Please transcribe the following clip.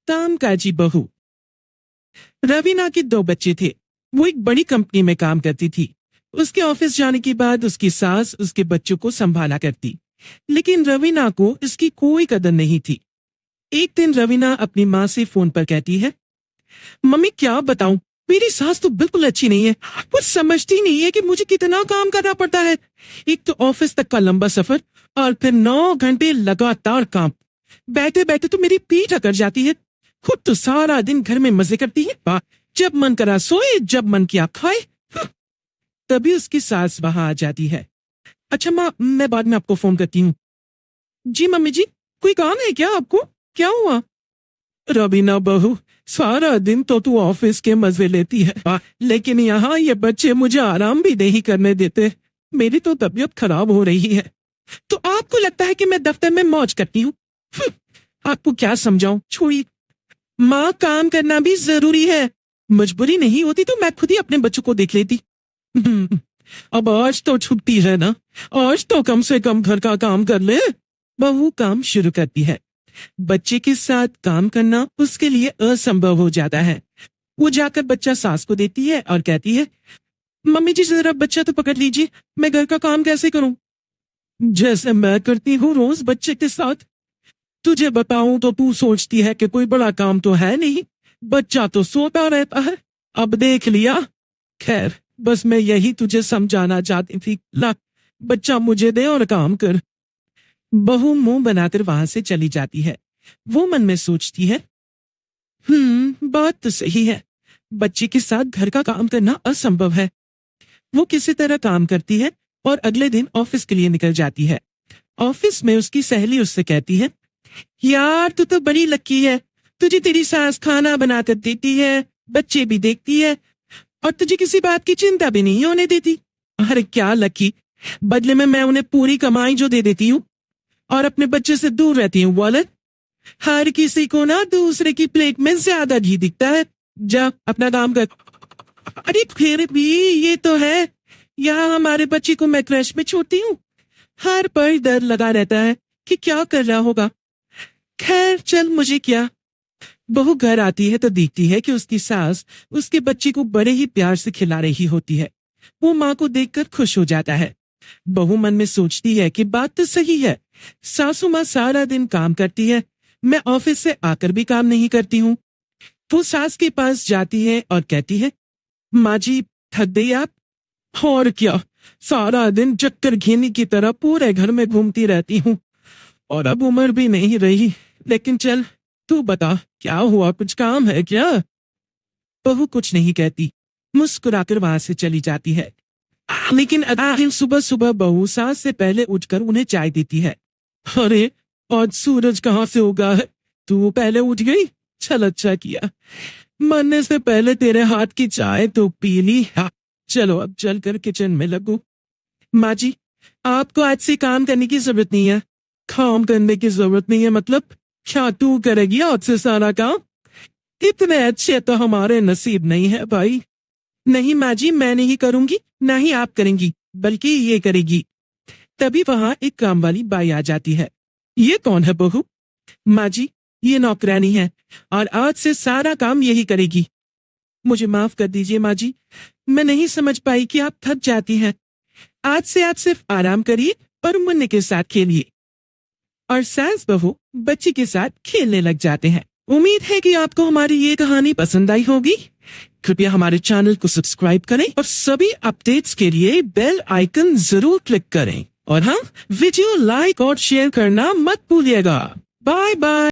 कामकाजी बहू। रवीना के 2 बच्चे थे। वो एक बड़ी कंपनी में काम करती थी। उसके ऑफिस जाने के बाद उसकी सास उसके बच्चों को संभाला करती, लेकिन रवीना को इसकी कोई कदर नहीं थी। एक दिन रवीना अपनी माँ से फोन पर कहती है, मम्मी क्या बताऊं, मेरी सास तो बिल्कुल अच्छी नहीं है। वो समझती नहीं है कि मुझे कितना काम करना पड़ता है। एक तो ऑफिस तक का लंबा सफर और फिर 9 घंटे लगातार काम। बैठे बैठे तो मेरी पीठ अकड़ जाती है। खुद तो सारा दिन घर में मजे करती है, जब मन करा सोए, जब मन किया खाए। तभी उसकी सास वहां आ जाती है। अच्छा माँ, मैं बाद में आपको फोन करती हूँ। जी मम्मी जी, कोई काम है क्या आपको? क्या हुआ? रवीना बहू, सारा दिन तो तू ऑफिस के मजे लेती है, लेकिन यहाँ ये बच्चे मुझे आराम भी नहीं करने देते। मेरी तो तबीयत खराब हो रही है। तो आपको लगता है कि मैं दफ्तर में मौज करती हूँ? आपको क्या समझाऊं, छोड़िए। माँ, काम करना भी जरूरी है। मजबूरी नहीं होती तो मैं खुद ही अपने बच्चों को देख लेती। अब आज तो छुट्टी है ना, आज तो कम से कम घर का काम कर ले। बहू काम शुरू करती है। बच्चे के साथ काम करना उसके लिए असंभव हो जाता है। वो जाकर बच्चा सास को देती है और कहती है, मम्मी जी जरा बच्चा तो पकड़ लीजिए, मैं घर का काम कैसे करूं? जैसे मैं करती हूँ रोज बच्चे के साथ। तुझे बताऊं तो तू सोचती है कि कोई बड़ा काम तो है नहीं, बच्चा तो सोता रहता है। अब देख लिया। खैर, बस मैं यही तुझे समझाना चाहती थी। ला, बच्चा मुझे दे और काम कर। बहू मुंह बनाकर वहां से चली जाती है। वो मन में सोचती है, बात तो सही है, बच्चे के साथ घर का काम करना असंभव है। वो किसी तरह काम करती है और अगले दिन ऑफिस के लिए निकल जाती है। ऑफिस में उसकी सहेली उससे कहती है, यार तू तो बड़ी लकी है, तुझे तेरी सास खाना बनाकर देती है, बच्चे भी देखती है और तुझे किसी बात की चिंता भी नहीं होने देती। अरे क्या लकी, बदले में मैं उन्हें पूरी कमाई जो दे देती हूँ और अपने बच्चे से दूर रहती हूँ। वॉलेट, हर किसी को ना दूसरे की प्लेट में ज्यादा घी दिखता है। जा अपना काम कर। अरे फिर भी ये तो है, यहाँ हमारे बच्चे को मैं क्रश में छोड़ती हूँ, हर पर डर लगा रहता है कि क्या कर रहा होगा। खैर चल, मुझे क्या। बहू घर आती है तो देखती है कि उसकी सास उसके बच्चे को बड़े ही प्यार से खिला रही होती है। वो माँ को देखकर खुश हो जाता है। बहू मन में सोचती है कि बात तो सही है, सासू माँ सारा दिन काम करती है, मैं ऑफिस से आकर भी काम नहीं करती हूँ। वो सास के पास जाती है और कहती है, माँ जी थक गई आप? और क्या, सारा दिन चक्कर घेनी की तरह पूरे घर में घूमती रहती हूँ और अब उम्र भी नहीं रही। लेकिन चल तू बता, क्या हुआ, कुछ काम है क्या? बहू कुछ नहीं कहती, मुस्कुराकर वहां से चली जाती है। लेकिन सुबह सुबह बहू सास से पहले उठकर उन्हें चाय देती है। अरे आज सूरज कहाँ से उगा है, तू पहले उठ गई, चल अच्छा किया, मरने से पहले तेरे हाथ की चाय तो पी ली। चलो अब चल कर किचन में लगो। माँ जी, आपको आज से काम करने की जरूरत नहीं है। काम करने की जरूरत नहीं है मतलब? क्या तू करेगी आज से सारा काम? इतने अच्छे तो हमारे नसीब नहीं है भाई। नहीं माँ जी, मैं नहीं करूंगी, ना ही आप करेंगी, बल्कि ये करेगी। तभी वहां एक काम वाली बाई आ जाती है। ये कौन है बहू? माँ जी, ये नौकरानी है और आज से सारा काम यही करेगी। मुझे माफ कर दीजिए माँ जी, मैं नहीं समझ पाई कि आप थक जाती हैं। आज से आप सिर्फ आराम करिए और मुन्ने के साथ खेलिए। और सास बहू बच्ची के साथ खेलने लग जाते हैं। उम्मीद है कि आपको हमारी ये कहानी पसंद आई होगी। कृपया हमारे चैनल को सब्सक्राइब करें और सभी अपडेट्स के लिए बेल आइकन जरूर क्लिक करें। और हाँ, वीडियो लाइक और शेयर करना मत भूलिएगा। Bye bye.